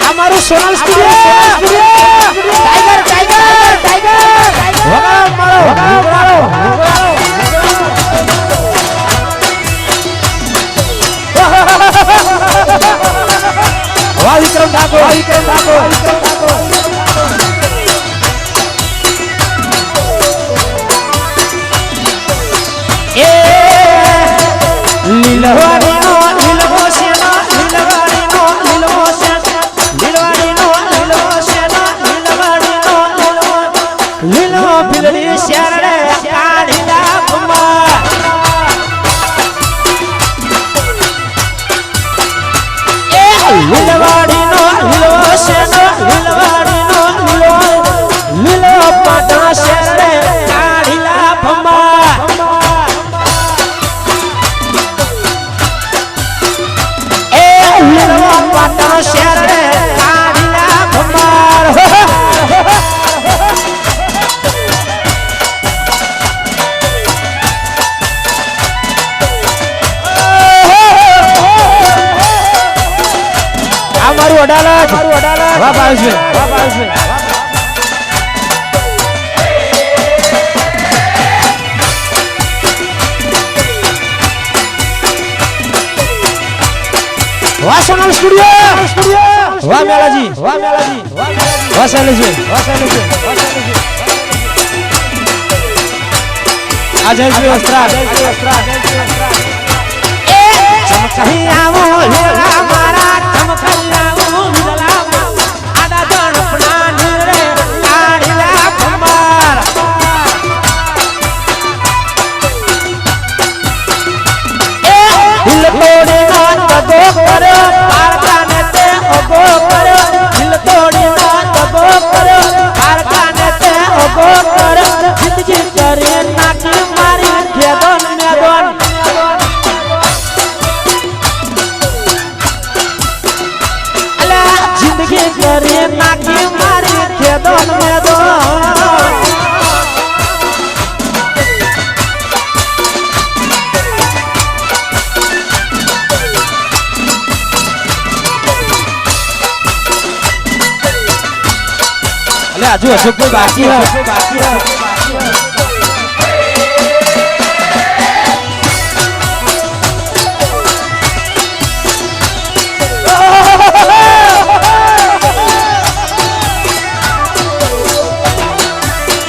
અમારું Sonal studio tiger tiger tiger વગાડો મારો વાહ વિક્રમ ઠાકોર એ લીલવાડીનો લીલવો શેનો લીલવાડીનો લીલવો શેનો લીલવાડીનો લીલવો શેનો લીલવાડીનો લીલવો પીલડી શેરડે કાઢીલા કુમાર એ લીલવાડીનો લીલવો શેનો લીલવાડીનો લીલવો પાટણ શેરડે કાઢીલા કુમાર પાટણ શેરડે કાઢીલા કુમાર મારું અડાલત વાહ ભાવેશભાઈ વાહ સોનલ સ્ટુડિયો વાહ મેલાજી વાહ શૈલેષભાઈ આ જયશ્રી વસ્ત્રા ચમકહી આવો હીરા મારા ચમકહી આવો હીરા આડા જણપના નીરે કાઢીલા કુમાર એ દિલ તોડી નો તબો કર્યો પારકાને તે ઓગો કર્યો દિલ તોડી નો તબો કર્યો પારકાને તે ઓગો કર્યો જિંદગી કરી નાખી મારી ખેદન મેદન જિંદગી કરી નાખી મારી ખેદન મેદન हजू अशोक बाकी है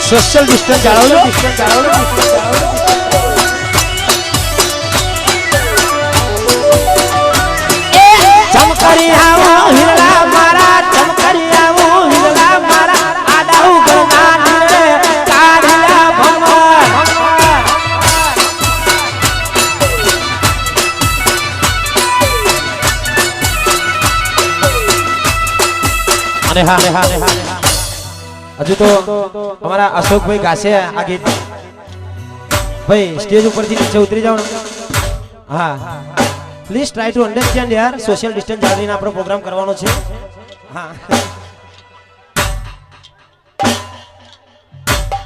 सोशल डिस्टेंस चमकरी आओ हिरला मारा चमकरी आओ हिरला मारा आडाऊ गणना नीरे काढिला भगवान अरे हाँ हजू तो हमारा अशोक भाई गासे आ गीत भाई स्टेज ऊपर थी नीचे उतरी जाओ हाँ प्लीज ट्राई टू अंडरस्टैंड यार सोशल डिस्टेंस जाळवीने આપણો પ્રોગ્રામ કરવાનો છે હા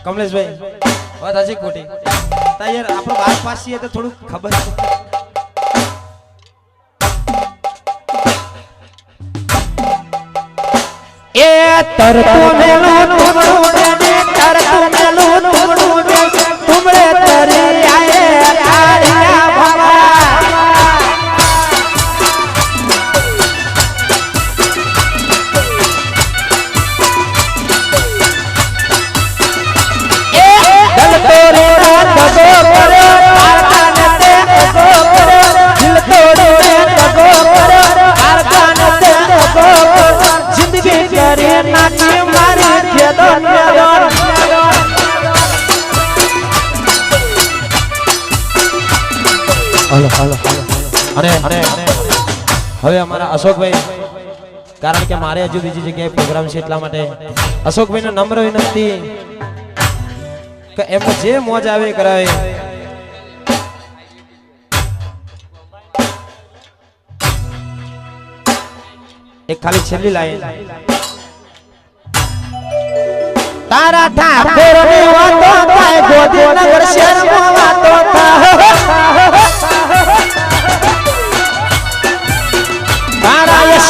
કમલેશ ભાઈ વાત આજે ખોટી તા યાર આપણો બાર પાસ છે તો થોડું ખબર એ તરતો મેલો તુમડું ને તરતો મેલો તુમડું ને તુમડે તરી આયે આડિયા ભગવા એ દલ તોરે દગો કર્યો આરકાને તે દગો કર્યો દિલ તોડે દગો કર્યો આરકાને તે દગો કર્યો જિંદગી કરી નાખી મારી ખેદન મેદન हेलो अरे હવે અમારા અશોકભાઈ કારણ કે મારે હજુ બીજી જગ્યાએ પ્રોગ્રામ છે એટલા માટે અશોકભાઈને નમ્ર વિનંતી કે એમને જે મોજ આવે કરાવે એક ખાલી છેલ્લી લાઈન તારા ઠાકોર ની વાતો થાય ગોધીનગર શહેરમાં વાતો થાય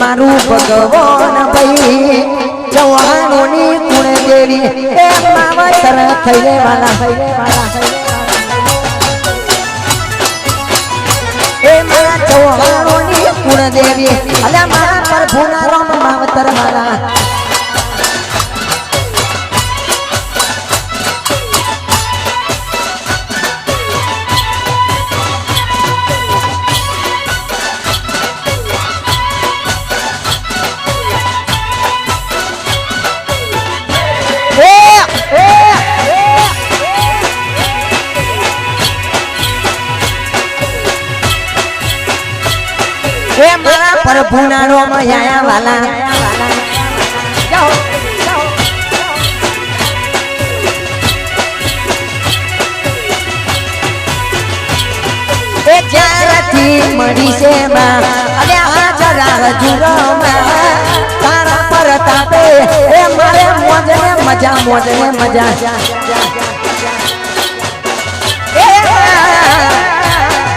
મારું ભગવાન ભાઈ જવાનોની કુળ દેવી એ માવતર થઈને વાલા એ મારા જવાનોની કુળ દેવી અલે મારા પ્રભુના રામ માવતર વાલા प्रभुना रोम आया वाला ए जारती मड़ी से मां अरे हाजरा जुरमा तारा पर तापे ए मारे मोजने मजा ए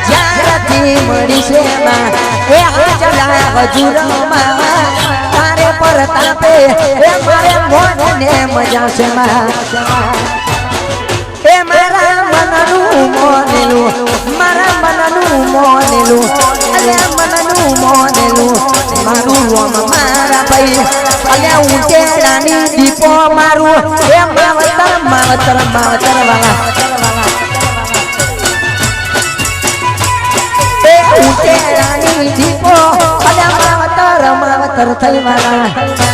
जारती मड़ी से मां ए हाजरा जुरमा तारे पर तापे ए मारे मोजने मजा से मां ए मारा मननु मोनेलु मारा मननु मोनेलु अले मननु मोनेलु मारू रोम मारा भाई अले उटेडानी दीपो मारू ए मावतर वाला ए उटेडानी दीपो अले मावतर थई वाला